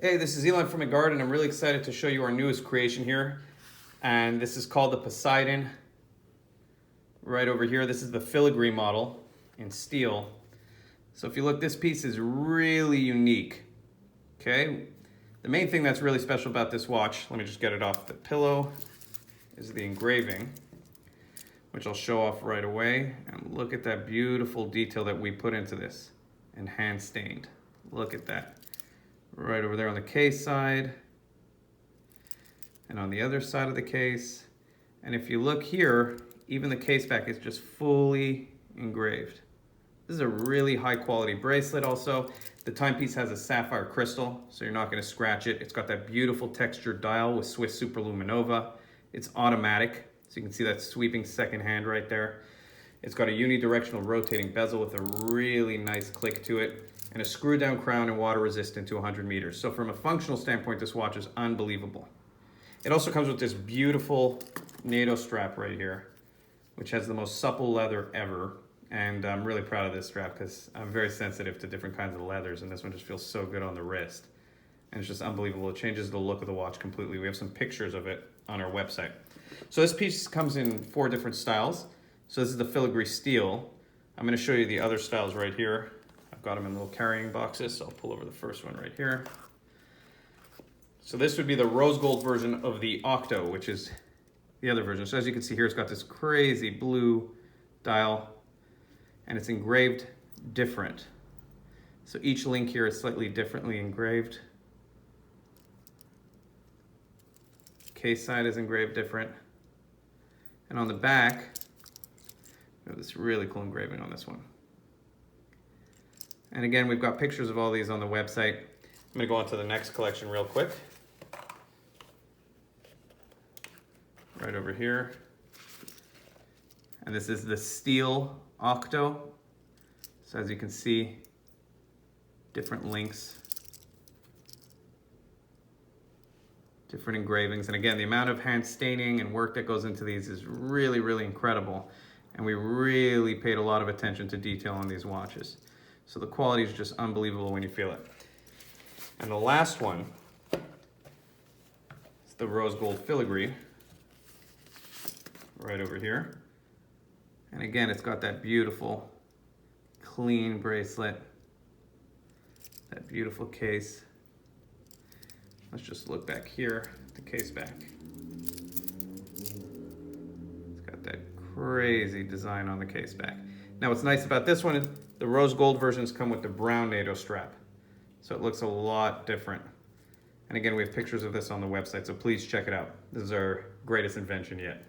Hey, this is Elon from Egard, and I'm really excited to show you our newest creation here. And this is called the Poseidon. Right over here, this is the Filigree model in steel. So if you look, this piece is really unique. Okay, the main thing that's really special about this watch, let me just get it off the pillow, is the engraving, which I'll show off right away. And look at that beautiful detail that we put into this, and hand stained. Look at that. Right over there on the case side, and on the other side of the case. And if you look here, even the case back is just fully engraved. This is a really high quality bracelet also. The timepiece has a sapphire crystal, so you're not gonna scratch it. It's got that beautiful textured dial with Swiss Superluminova. It's automatic, so you can see that sweeping second hand right there. It's got a unidirectional rotating bezel with a really nice click to it, and a screw down crown and water resistant to 100 meters. So from a functional standpoint, this watch is unbelievable. It also comes with this beautiful Nato strap right here, which has the most supple leather ever. And I'm really proud of this strap because I'm very sensitive to different kinds of leathers, and this one just feels so good on the wrist. And it's just unbelievable. It changes the look of the watch completely. We have some pictures of it on our website. So this piece comes in 4 different styles. So this is the Filigree steel. I'm gonna show you the other styles right here. I've got them in little carrying boxes, so I'll pull over the first one right here. So this would be the rose gold version of the Octo, which is the other version. So as you can see here, it's got this crazy blue dial, and it's engraved different. So each link here is slightly differently engraved. Case side is engraved different. And on the back, we have this really cool engraving on this one. And again, we've got pictures of all these on the website. I'm gonna go on to the next collection real quick. Right over here. And this is the steel Octo. So as you can see, different links, different engravings. And again, the amount of hand staining and work that goes into these is really, really incredible. And we really paid a lot of attention to detail on these watches. So the quality is just unbelievable when you feel it. And the last one is the rose gold filigree, right over here. And again, it's got that beautiful, clean bracelet, that beautiful case. Let's just look back here, the case back. It's got that crazy design on the case back. Now what's nice about this one is the rose gold versions come with the brown Nato strap. So it looks a lot different. And again, we have pictures of this on the website, so please check it out. This is our greatest invention yet.